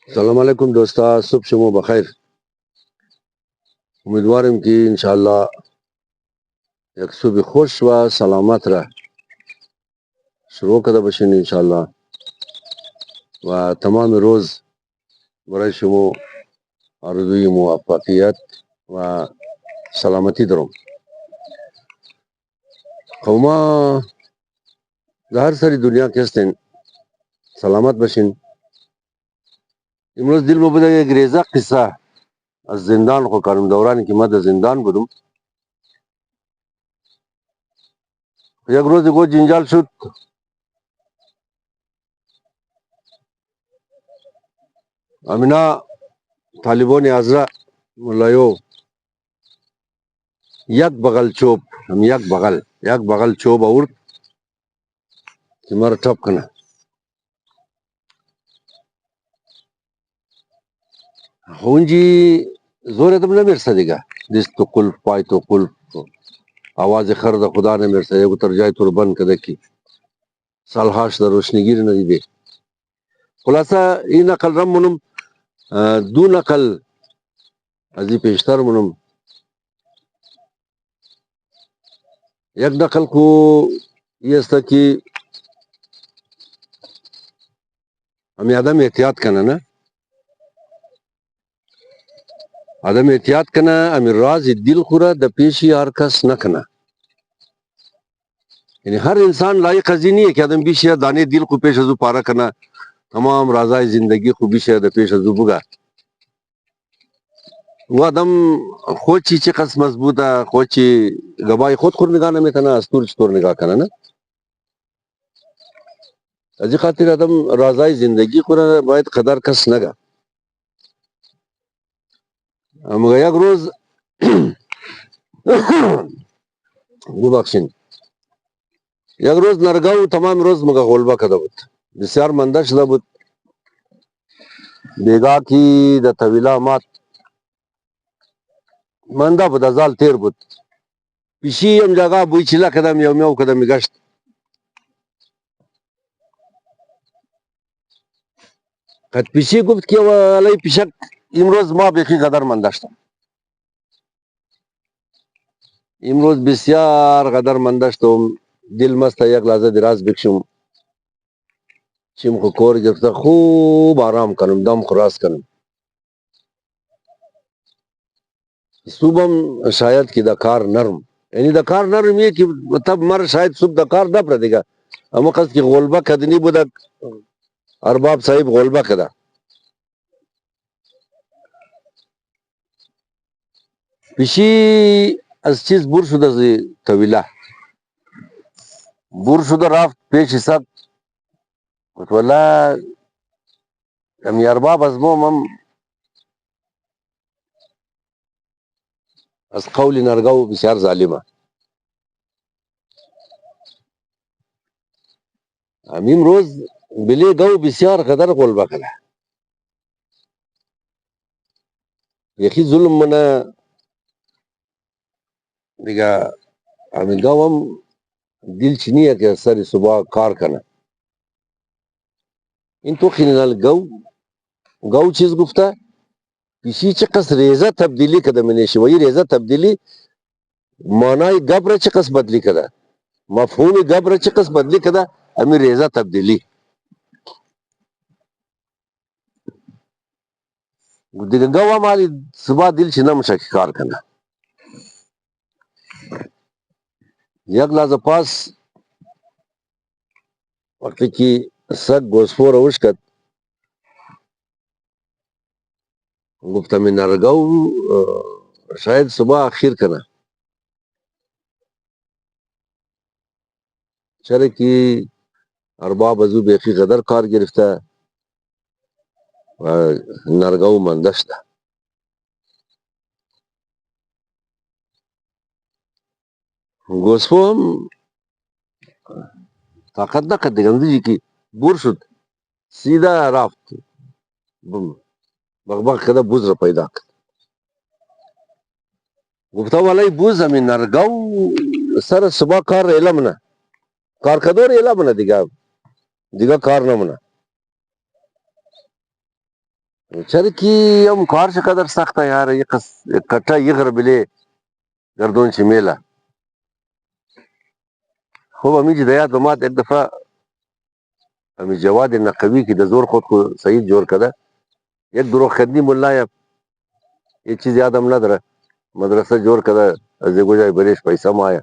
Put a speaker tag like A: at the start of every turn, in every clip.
A: السلام علیکم دوستا، صبح شمو بخیر. امیدوارم که انشاءالله یک صبح خوش و سلامت را شروع کرده باشین انشاءالله و تمام روز برای شما آرزوی موفقیت و سلامتی دارم. قوما در هر سری دنیا که هستین سلامت باشین. امروز دل بوده یک ریزه قصه از زندان خو کارم، دورانی که ما در زندان بودم. یک روز گو جنجال شد، امینا طالبان ازرا ملایو یک بغل چوب، هم یک بغل چوب آورد که مرا ټپ کنه. اونجی زور ادم نمیرسه دیگه، دست تو قلف پای تو قلف، آواز خرد خدا نمیرسه. یکو تر جای تو رو بند کده کی سالهاش در روشنگیر ندیده. خلاصه این نقل رم منم دو نقل ازی پیشتر منم. یک نقل کو یہ است که همی آدم احتیاط کنه، نه آدم احتیاط کنه، همی راز دل خوره در پیشی هر کس نکنه. یعنی هر انسان لایق ازی نیه که آدم بیشه دانه دل کو پیش ازو پاره کنه، تمام رازای زندگی خوبی شه در پیش ازو بگه. و آدم خود چی قس مضبوطه، خود چی گبای خود نگاه نمیتونه، استور چطور نگاه کنه، نه از این خاطر آدم رازای زندگی خود باید قدر کس نگه. اما یک روز ببخشین، یک روز نرگاو تمام روز مگه غلبه کده بود، بسیار منده شده بود. بیگا کی د طویله مات منده بود، ازال تیر بود. پیشی هم جاگه بوی چیله کدم یو میو کدم میگشت. قد پیشی گفت که علی پیشک امروز ما بیخی قدر منده شدم، امروز بسیار قدر منده شدم. دل مست یک لحظه دراز بکشم، چیم خو کور گرفته خوب آرام کنم، دم خراس کنم. صبحم شاید که دکار نرم، یعنی دکار نرم یہ کہ تب مر شاید صبح دکار نپره دیگه. اما قصد که غلبه کدنی بوده، ارباب صاحب غلبه کده. پیشی از چیز بور شده زی طویله، بور شده رفت پیش حساب. گفت والله امی ارباب از مومم از قول نرگو بسیار ظالمه. امیم روز بلی گو بسیار قدر غلبه کده. یکی ظلم منه دیگه. همین گو هم دل چنیه که سر صبح کار کنه. این تو خیلی گو چیز گفته، پیشی چقدر ریزه تبدیلی کده منیشه. و یہ ریزه تبدیلی معنای گبر چقدر بدلی کده، مفهوم گبر چقدر بدلی کده، امی ریزه تبدیلی. دیگه گو هم حالی صبح دل چی نمشه که کار کنه. یک لحظه پاس وقتی که سگ گوسفور روش کد، گفتم این نرگو شاید صبح اخیر کنه. چرا که ارباب ازو بیخی قدر کار گرفته و نرگو منده شده. گوسفو هم طاقت نکرد دیگه، اندیجی که بور شد سیده رفت بغبغ کده بوز را پیدا کرد. گفته والای بوز همین نرگو سر صبح کار ریله منه، کار کدو ریله منه دیگه کار نمونه. چرکی هم کار چه قدر سخته یار، یک کټه یغر بله گردون چه میله. خوب امی چې د یاد به مات یک دفعه امی جواد نقوی که د زور خود کو سعید جور کده یک دروغ خدنی ملا یا یہ چیز یادم نداره مدرسه جور کده از گوجای بریش پیسه مایا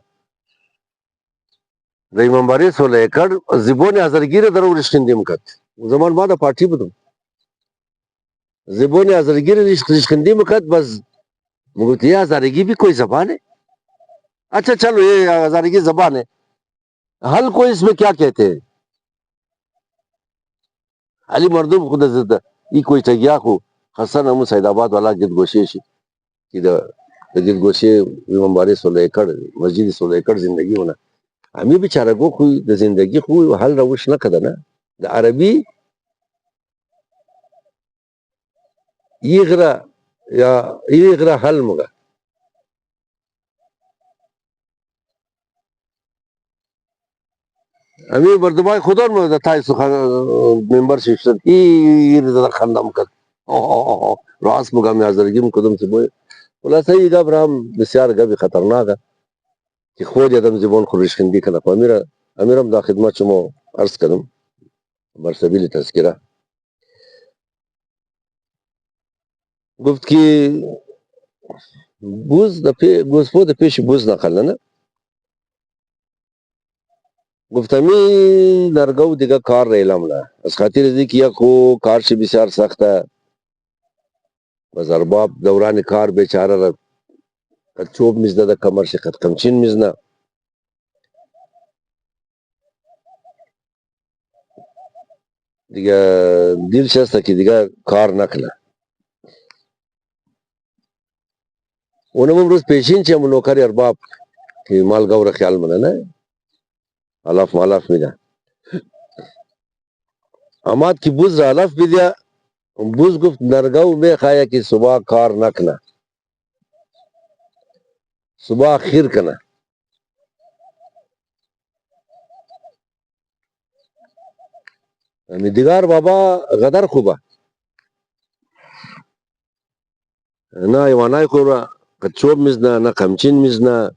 A: د ایمانباری سوله اکړ زبون ازرگیر درو رشکندیم کد زمان ما د پارٹی بدم زبون ازرگیر رشکندیم کد بس مگوتی یہ ازارگی بھی کوئی زبان ہے. اچھا چلو یہ ازارگی زبان ہے حل کو اس میں کیا کہتے ہیں علی مردم خود زده ای کوئی تگیا خو حسن امو سید آباد والا گد گوشه شي که د گد گوشه ایمانباری سوله اکړ مسجد سوله اکړ زندگی ہونا همی بیچاره گو خو د زندگی خو حل روش نکده نه د عربی یغره یا یغره حل مگه همی بردبای خودان مگه د تای سخن ممبرشپ شد ای د خندم کد راست مگه می ازرگیم کدوم سی بوی خلاصه ای گبر هم بسیار گبی خطرناکه که خود یادم زبان خورش خندی کنه امیرم دا خدمت شما عرض کردم بر سبیل تذکره گفت که گوزپو د پیش بوز نقل نه گفتمی درگو دیگه کار ریلم نه از خاطر ازی که یکو کارش بسیار سخته بس ارباب دوران کار بیچاره را قد چوب میزده ده کمرش قد کمچین میزنه دیگه دیل شسته که دیگه کار نکنه اونم امروز پیشین چه همون نوکر ارباب که مال گور خیال منه نه علاف مالاف میده اماد کی بوز را علاف بیدیا بوز گفت نرگو میخواه که صبح کار نکنه صبح خیر کنه دیگار بابا غدر خوبه نه ایوانای خورا قد چوب میزنه نه کمچین میزنه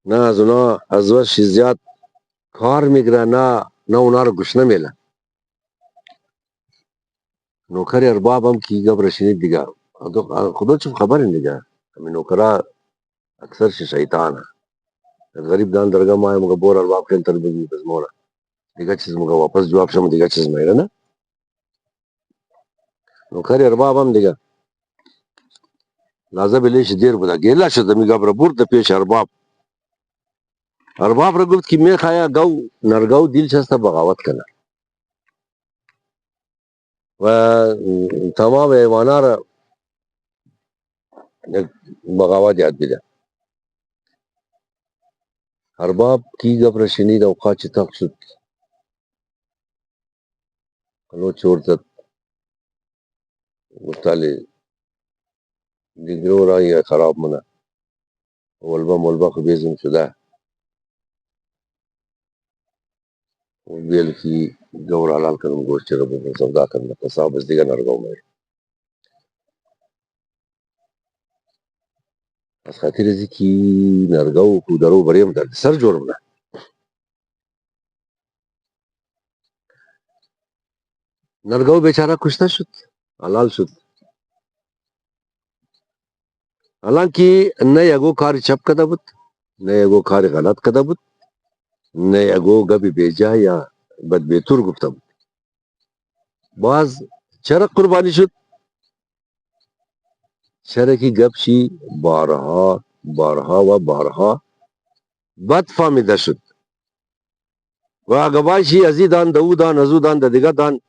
A: نه از اونا از وش زیاد کار میگره نه اونا رو گوش نمیله نوکر ارباب هم کی گبر شنید دیگه خدا چون خبر دیگه همین نوکرا اکثر شیطان غریب دان درگاه مای مگه بور ارباب کن تر بگی بز مولا دیگه چیز مگه واپس جواب شما دیگه چیز میره نه نوکر ارباب هم دیگه لازم لیش دیر بوده گیلا شد می گبر برد پیش ارباب را گفت که میخوایا گو نرگو دیل شسته بغاوت کنه و تمام ایوانا را بغاوت یاد بیده ارباب کی گبر شنید او قاچ تق شد قلو چورتت گفتالی دیگرو رای خراب منه ولبا خو بیزم شده ویل کی گور حلال کنم گوشت رو بکن سودا کنم قصاب از دیگه نرگو میره از خاطر ازی کی نرگو کودرو بریم درد سر جورم نه نرگو بیچاره کشته شد حلال شد حالانکه نه یگو کار چپ کده بود نه یگو کار غلط کده بود نه یگو گبی بیجا یا بدبیتور گفته بود باز چرا قربانی شد چرا کی گپ شی بارها و بارها بد فهمیده شد و اگباشی ازیدان دودان ازودان د دیگه دان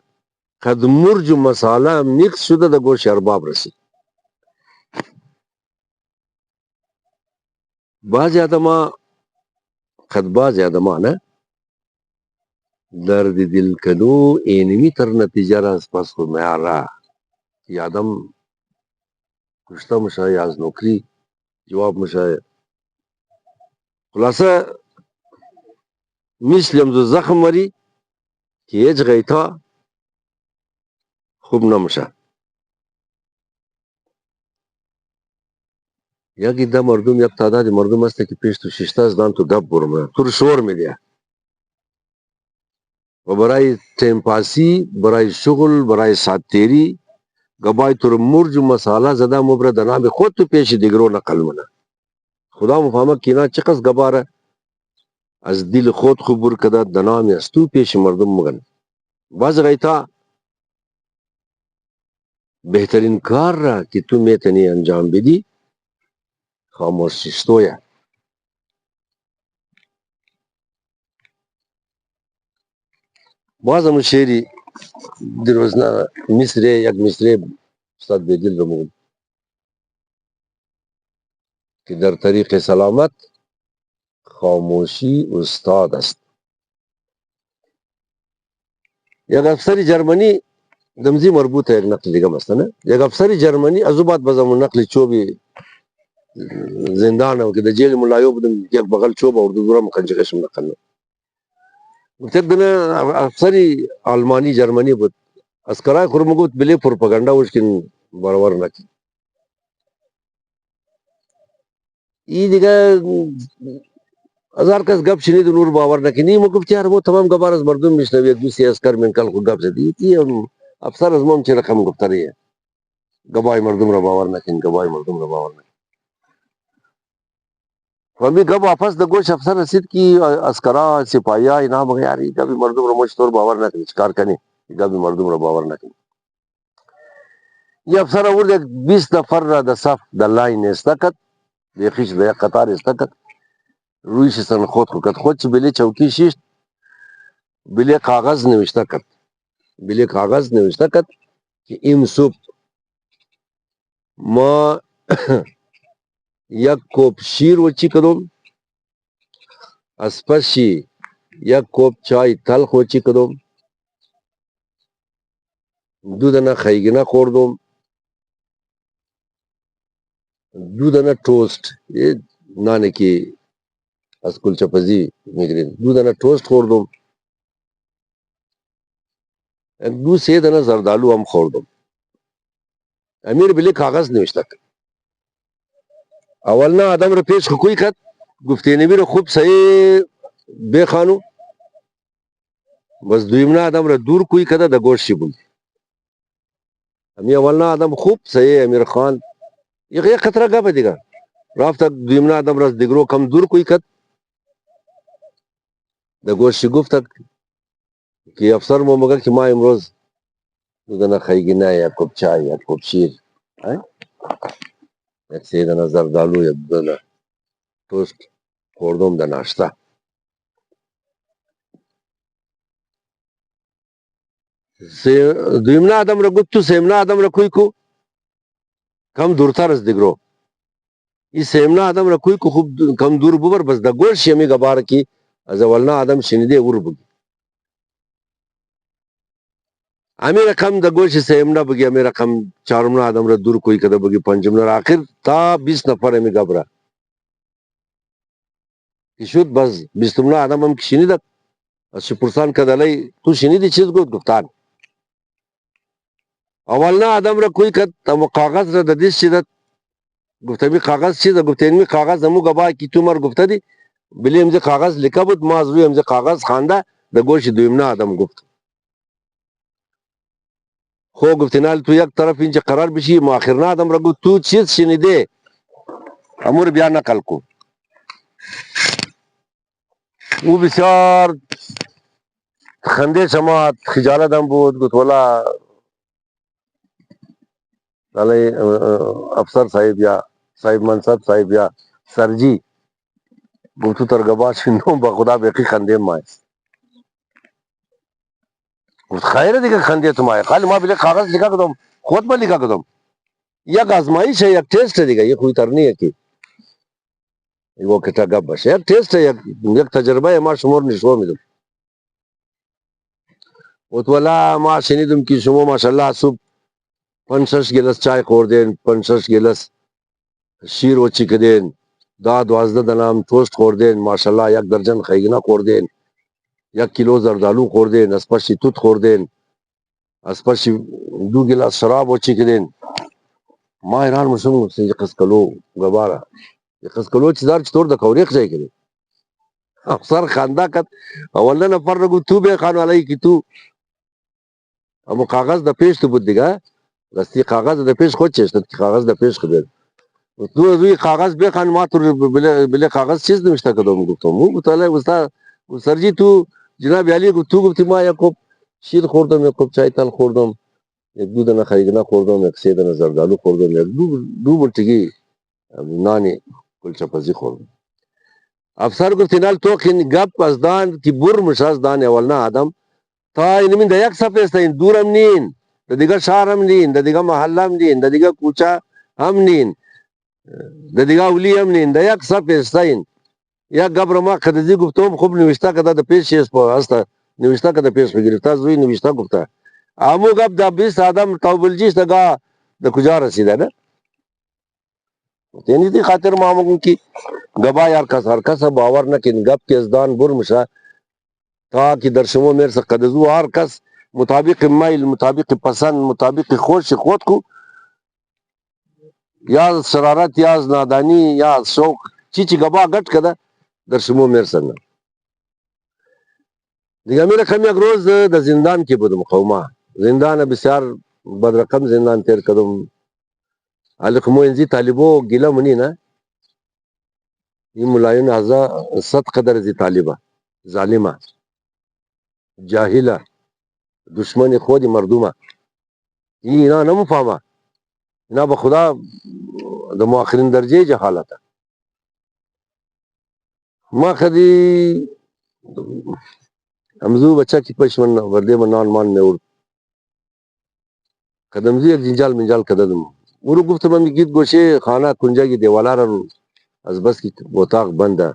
A: قد مرج و مساله میکس شده د گوش ارباب رسید بعضی آدما نه درد دل کنو اینمی تر نتیجه را از پس خود میاره که آدم کشته مشه یا از نوکری جواب مشه خلاصه مثلم زو زخم وری که هیچ غیتا خوب نمشه یک ایده مردم، یک تعداد مردم هست که پیش تو شیشته از دان تو گپ برمه تو رو شور میده و برای تیم پاسی، برای شغل، برای ساعتیری گبای تو رو مرج و مساله زده مبره در نام خود تو پیش دیگرو نقل منه. خدا مفهمه که اینا چقدر گباره از دل خود خبر کده در نام است تو پیش مردم مگن. باز غیتا بهترین کار را که تو میتونی انجام بدی خاموش شیستویا. باز همون شعری دیروزنا مصری، یک مصری استاد بیدل رو مگن که در طریق سلامت خاموشی استاد است. یک افسر جرمنی دمزی مربوطه یک نقل دیگه مثلا یک افسر جرمنی از او بعد بزمون نقل چوبی زندان و که در جیل ملایو بودم یک بغل چوب اردو دورم کنجقشم نقل قلت دنه افسری آلمانی جرمنی بود اسکرای خورم گفت بلی پروپاگاندا وشکن برابر نکی این دیگه هزار کس گپ شنید و نور باور نکنی ما گفت یار ما تمام گبار از مردم میشنوی یک دوسری اسکر من کل خود گپ زدی این افسر از ما چه رقم گفتریه گبای مردم را باور نکن، گبای مردم را باور نکن. و می گپ واپس د گوش افسر رسید کی اسکرا سپاهیا اینا مگه یاری گبی مردم را مش طور باور نکنی کار کنی گبی مردم را باور نکنی. یہ افسر اورد 20 نفر را د صف د لاین استکت یخیش د قطار استکت روی شسن خود چی بلی چوکی شیشت بلی کاغذ نوشته کت بلی کاغذ نوشته کت که این صبح ما یک کوب شیر وچی کدوم از پسی یک کوب چای تلخ وچی کدوم دو دنه خیگنه خوردم دو دنه توست نانه که از کلچه پزی میگرین دو دنه توست خوردم دو سه دنه زردالو هم خوردم. امیر بلی کاغذ نوشته کت اول نه آدم رو پیش خکوی کت گفته نبی رو خوب صحیح بخانو بس دویمنا آدم را دور کوی کده د گوشی بود امی اولنا آدم خوب صحیح امیر خان یک خطره گپ دیگه رفت دویمنا آدم را دیگرو کم دور کوی کد د گوشی گفت که افسر ما مگه که ما امروز دونه خیگینه یا کب چای یا کب شیر یک سه دونه زردالو یا دونه توست خوردم د ناشته. دویمنا آدم را گفت تو سیمنا آدم را کوی کو کم دورتر از دیگرو این سیمنا آدم را کوی کو خوب کم دور ببر بس د گوش یمی گبار کی از اولنا آدم شنیده ور بگی امی رقم د گوش سیمنا بگی امی رقم چارمنا آدم را دور کوی کده بگی پنجمنا آخر تا 20 نفر امی گبره که شد بس 20منا آدم هم که شنیدد از پرسان کدلی تو شنیدی چیز گفتان اولنا آدم را کوی کد اما کاغذ را ددیش چیدد گفته بی کاغذ چیزه گفته اینمی کاغذ همو گبای کی تو مر گفته دی بلی امزه کاغذ لکه بود ما از روی امزه کاغذ خانده د گوش دویمنا آدم گفت خو گفته نال تو یک طرف اینجا قرار بشی ما آخرنا آدم را گفت تو چیز شنیده امور بیا نقل کو او بسیار خنده شما خجالت هم بود گفت والا علی افسر صاحب یا صاحب منصب صاحب یا سرجی گفت تو ترگبا شنو با خدا بیقی خنده مای گفت خیره دیگه خنده تو مای خالی ما بلی کاغذ لکھا کدم خود با لکھا کدم یک آزمائش ہے یک ٹیسٹ ہے دیگه یہ کوئی ترنی ہے کہ وہ کتا گپ بس یک ٹیسٹ ہے یک تجربه ہے ما شمور نشور میدم گفت والا ما شنیدم که شما ماشاءالله صبح 5-6 گلس چای خوردین 5-6 گلس شیر و چکدین دا 12 دنام توست خوردین ماشاءالله یک درجن خیگنه خوردین 1 کیلو زردالو خوردین از پشی توت خوردین از پشی 2 گلاس شراب و چکدین ما ایران مسلم یقص کلو گبارا یقص کلو چیزار چطور دا کوریق جای کنی افسر خانده کد اولا نفر رگو تو بے خانو علی کی تو اما کاغذ دا پیش تو بود دیگه راستی کاغذ دا پیش خود چشتد که کاغذ دا پیش خود تو روی کاغذ بے خان ما تو بله کاغذ چیز نوشته کدوم گفتم مو گفتاله وستا سرجی تو جناب علی تو گفتی ما یک کپ شیر خوردم یک کپ چای تل خوردم یک دو دانه خریدنا خوردم یک سه دانه زردالو خوردم یک دو بلتگی نانی کلچه پزی خوردم افسر گفت نال تو خین گپ از دان کی برمش از دان اولنا آدم تا این من دا یک صفحه است این دورم نین دا دیگه شهرم نین دا دیگه محلم نین دا دیگه کوچه هم نین دا دیگه اولی هم نین دا یک صفحه است این یک گبر ما خدیزی گفتم خوب نوشته که دا پیش است پا هستا نوشته که دا پیش بگیرفته زوی نوشته گفته امو گپ دا 20 آدم تاوبلجیش دا دا کجا رسیده نه یعنی دی خاطر ما مگم کی گبا یار کس هر کس باور نکن گپ کی ازدان برمشه تا کی در شما میرسه قدزو هر کس مطابق میل مطابق پسند مطابق خوش خود کو یا شرارت یا نادانی یا شوق چی گبا گٹ کده در شما میرسه نه دیگه میره کم یک روز در زندان کی بودم قوما زندان بسیار بدرقم زندان تیر کدم علی خمو انزی طالبو گیلا منی نه این ملایون هزا صد قدر زی طالبه ظالمه جاهله دشمن خود مردمه اینا نمفهمه اینا به خدا د مؤخرین درجه جهالته ما خدی امزو بچه کی پشمن ورده من نان مان میور قدمزی یک جنجال منجال کددم ورو گفتم امی گید گوشه خانه کنجا کی دیوالا رو از بس کی اتاق بنده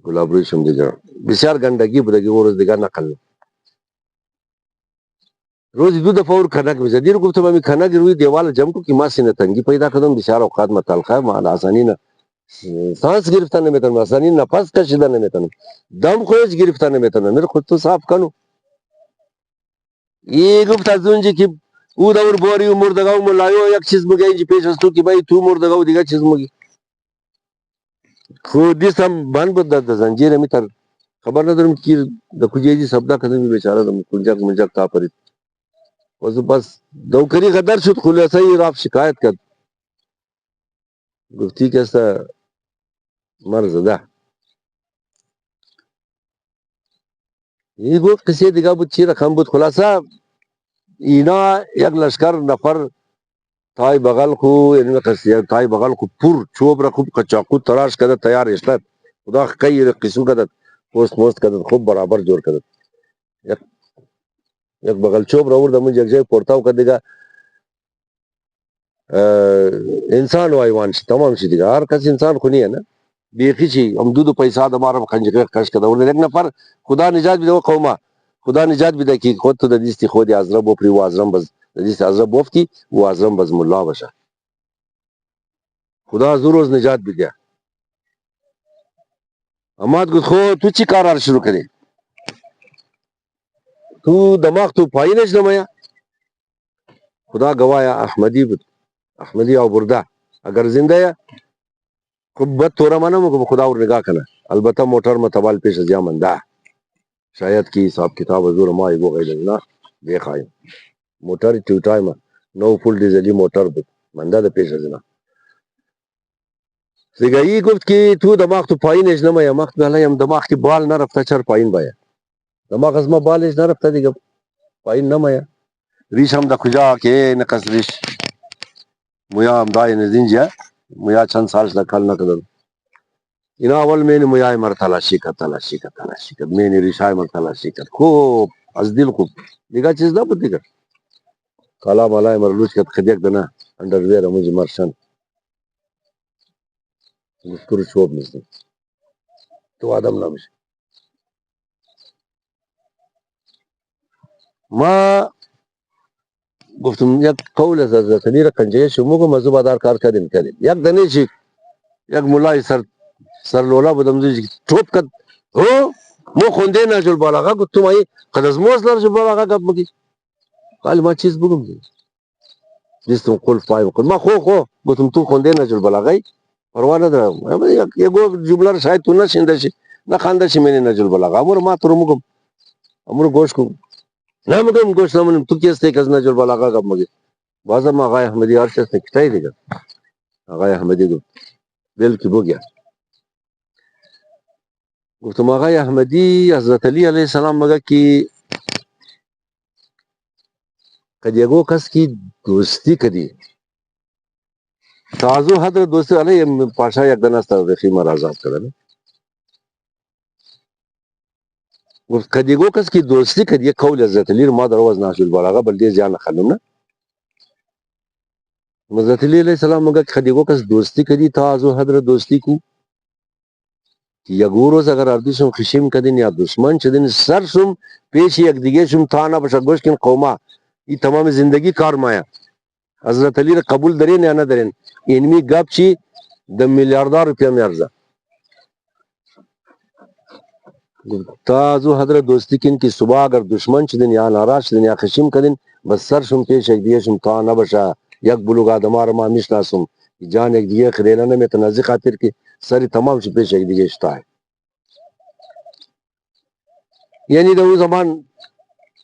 A: گلابروی شم دیگه بسیار گندگی بودگی و روز دیگه نقل روز دو دفعه اور کھنک میزه دیر گفتم امی کھنک روی دیوال جمع کو کی ما سینه تنگی پیدا کردم بسیار اوقات متلقه ما آسانی نه سانس گرفتن نمیتونم آسانی نفس کشیدن نمیتونم دم خودش گرفتن نمیتونم میره خود تو صاف کنو این گفت از اونجا که او دور باری و مردگاو ملایو یک چیز بگه اینجا پیش از تو که بایی تو مردگاو دیگه چیز مگی خود دیستم بند بود در زنجیر میتر خبر ندارم که در کجایی سبدا کدمی بیچاره دم کنجاک منجاک تا پرید واسه بس دوکری قدر شد خلاصه ای راف شکایت کرد گفتی که استا مرز ده این گفت قصه دیگه بود چی رقم بود خلاصه اینا یک لشکر نفر تای بغل کو یعنی قصه تای بغل کو پر چوب را خوب کچاقو تراش کرده تیار اشتد خدا کئی قصو کرده پوست موست کرده خوب برابر جور کرده یک بغل چوب را ورده من یک جای پورتاو کرده دیگه انسان و حیوان شي تمام شي دیگه هر کس انسان خو نه نه بیخی چی هم دو پیسا د مارم خنجر کش کده ورده یک نفر خدا نجات بده قومه خدا نجات بده که خود تو د دیستی خود ازرا بو پری وازرم بز د دیستی ازرا بوفتی و ازرم بز مولا بشه خدا زروز نجات بده اماد گفت خو تو چی کار شروع کردی تو دماغ تو پایینش نمایا خدا گوایا احمدی بود احمدی او برده اگر زنده یا خب بد تورا منم خدا اور نگاه کنه البته موټر متبال پیش از یامن ده شاید کی حساب کتاب حضور ما ایگو غیدن نه دیخوایم موټر ټیو ټایم نو فول ډیزلی موټر بود منده ده پیش از نه سیگایی گفت که تو دماغ تو پایینش نمایا مخت بلایم دماغ کی بال نرفته چر پایین بایا دماغ از ما بالش نرفته دیگه پایین نمایا ریش هم ده کجا که نقص ریش مویا هم دای نزینجا مویا چند سالش ده کل نکدن اینا اول مینی مویای مر تلاشی کرد مینی ریشای مر تلاشی کرد خوب از دل خوب دیگه چیز نبود دیگه کالا مالای مر لوچ کرد خدیک دنه اندرویر موجی مرشن گفتور چوب نیستم تو آدم نمیشه ما گفتم یک قول از حضرت کنجه شما کو مزو بادار کار کردیم یک دنه چی یک مولای سر لولا بودم زوجی چوب کرد هو مو خونده نجل بالاغا گفتم ای قد از موز لرجل بالاغا گپ مگی قال ما چیز بگم جستم قلف پای وکړ. ما خو گفتم تو خونده نجل بلاغی پروا ندارم. یه جمله رو شاید تو نشنیده شی نخوانده شی من نجل بلاغه. امور تو رو میگم، امور گوش کن. نمیگم گوش نمیدم. تو کی هستی که از نجل بلاغه گپ میگی؟ بازم آقای احمدی هر چیز نکتایی دیگه. آقای احمدی گفت بل کی بگیا. گفتم آقای احمدی حضرت علی علیه السلام میگه که کدیگو کس کی دوستی کدی تازو حضرت دوستی علیه پاشا یک دن است رخی مرازات کردن. گفت کدیگو کس کی دوستی کدی قول حضرت علی ما در واز ناشل بلاغه بل دی جان خلم نه. حضرت علی علیه السلام میگه کدیگو کس دوستی کدی تازو حضرت دوستی کو یگو روز اگر اردوشم خشیم کدین یا دشمن چدین سرشم پیش یک دیگه شم تا نه بشه گوش کن قوما این تمام زندگی کار مایا حضرت علی قبول درین یا نه درین اینمی گپ چی د میلیاردار روپیا میارزه تازو حضرت دوستی کن که صبح اگر دشمن چدین یا ناراض چدین یا خشیم کدین بس سرشم پیش یک دیگه شم تا نه بشه یک بلوغ آدمار ما میشناسم جان یک دیگه خرینا نه متنازی خاطر که سری تمام شي پیش یک دیگه شتا یعنی د او زمان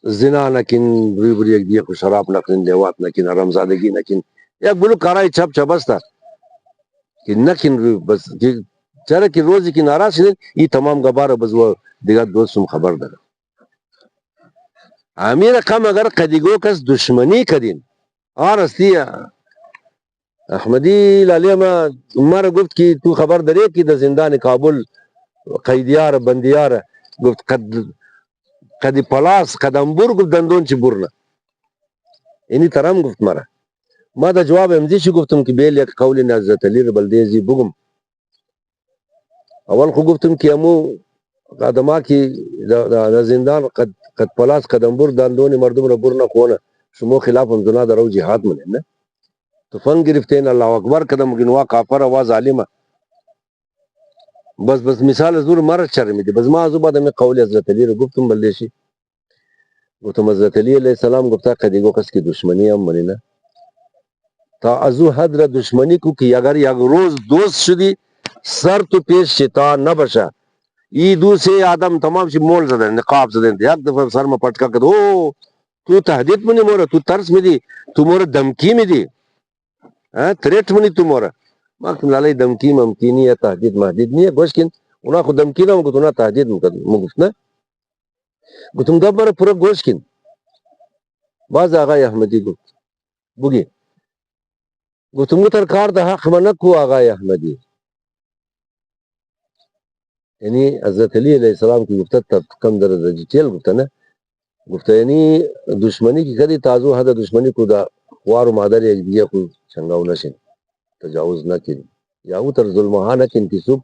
A: زنا نکن روی بری یک دیگه کو شراب نکن لیوات نکن حرامزادگی نکن یک بلو کارای چپ چپستا که نکن روی بس که چرا که روزی که ناراض شدین این تمام گبار بز و دیگر دوستم خبر داره امیر کم اگر قدیگو کس دشمنی کدین آرستی احمدی لالی ما مرا گفت که تو خبر داری که در زندان کابل قیدیار بندیار گفت قد پلاس قدمبور گفت دندون چی برنه اینی ترام گفت مرا ما دا جواب امزی شو گفتم که بیل یک قول حضرت علی رو بلدیزی بگم اول خو گفتم که امو قدما که دا زندان قد پلاس قدمبور دندون مردم رو برنه خونه شما خلاف هم زنا درو جهاد منه نه تفنگ گرفتین الله اکبر کدم گنوا کافر و ظالمه بس مثال زور مرد شرمی دی بس ما ازو بعد می قول حضرت علی رو گفتم بلدیشی گفتم حضرت علی علیہ السلام گفتا قدیگو کس کی دشمنی هم منی نه تا ازو حد را دشمنی کو که اگر یک روز دوست شدی سر تو پیش شتا نباشه ای دوسری آدم تمام شی مول زدن نقاب زدن یک دفعه سر ما پٹکا کد او تو تهدید منی مورا تو ترس میدی تو مورا دمکی میدی تریٹ منی تو مورا ما کم لالی دمکی ممکی نیه تهدید مهدید نیه گوش کن اونا خود دمکی نمو گفت اونا تهدید مگفت نه گفتم گب مرا پورا گوش کن باز آقای احمدی گفت بگی گفتم تر کار ده حق منکو آقای احمدی یعنی حضرت علی علیہ السلام کی گفتا تا کم درجه چیل گفتا نه گفتا یعنی دشمنی کی کدی تازو حد دشمنی کو دا خوار و مادر یک دیگه کو چنگاو نشین تجاوز نکن یا او تر ظلم ها نکن کی سب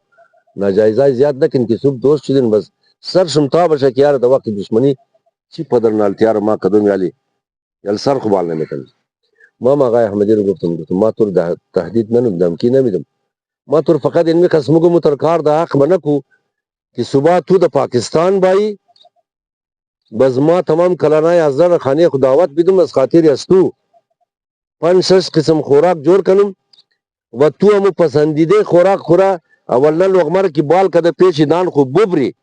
A: ناجایزای زیاد نکن کی سب دوست شدین بس سر شمتا بشه که یار دا وقت دشمنی چی پدر نالتیار ما کدوم یالی یل سر خوبال نمیتن ما آقای احمدی رو گفتم ما تور تهدید ننم دمکی نمیدم ما تور فقط اینمی قسمگو مترکار دا حق بنکو که صبح تو دا پاکستان بائی بس ما تمام کلانای ازدار خانه خداوت بیدم از خاطر استو 5-6 قسم خوراک جور کنم و تو همو پسندیده خوراک خورا اولنا لغمر کی بال کده پیش دان خو ببری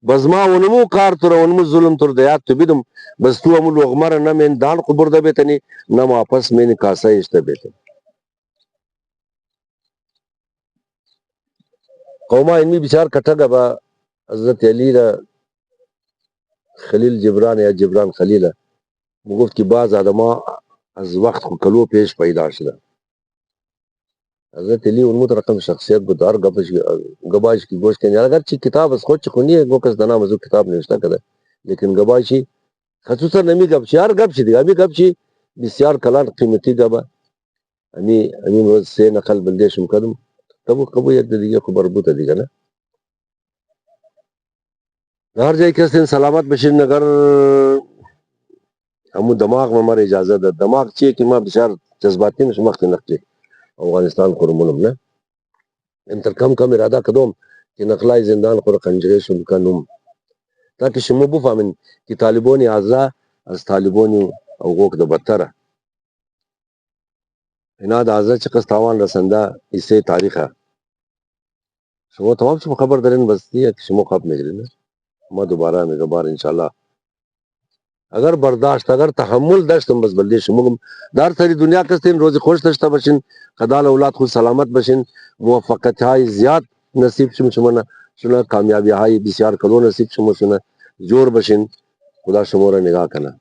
A: بس ما اونمو کار تر اونمو ظلم تر دیات تو بیدم بس تو همو لغمر نمین دان خو برده بیتنی نم واپس مین کاسا اشته بیتن قوما انمی بچار کٹگا با حضرت علی را خلیل جبران یا جبران خلیل گفت که بعض آدما از وقت خو کلو پیش پیدا شده حضرت علی اون رقم شخصیت گدار گبایش کی گوش کنی اگر چی کتاب از خود چی خونی گوکس دنا مزو کتاب نوشته کده لیکن گبایشی خصوصا نمی گبچی هر گبچی دیگه امی گبچی بسیار کلان قیمتی گبا امی روز سه نقل بلدیشم کدم تبو کبو یک دیگه خو مربوطه دیگه نه هر جای کسین سلامت بشین اگر همو دماغ ما مر اجازه ده دماغ چیه که ما بسیار جذباتی نش وقت نقلی افغانستان خورمونم نه انتر کم اراده کدوم که نقلای زندان خور قنجره شم کنم تاکه شما بفهمین که طالبانی اعضا از طالبانی اوقوک ده بدتره ایناد حضرت چه قصتاوان رسنده ایسه تاریخه شما tamam شما خبر دارین بس دیگه که شما خواب میگیرین ما دوباره میگبار انشالله اگر برداشت اگر تحمل داشتم بس بلدی شما در سری دنیا کستین روزی خوش داشته باشین خدال اولاد خود سلامت باشین موفقیت های زیاد نصیب شما شما کامیابی های بسیار کلو نصیب شما جور باشین خدا شما را نگاه کنه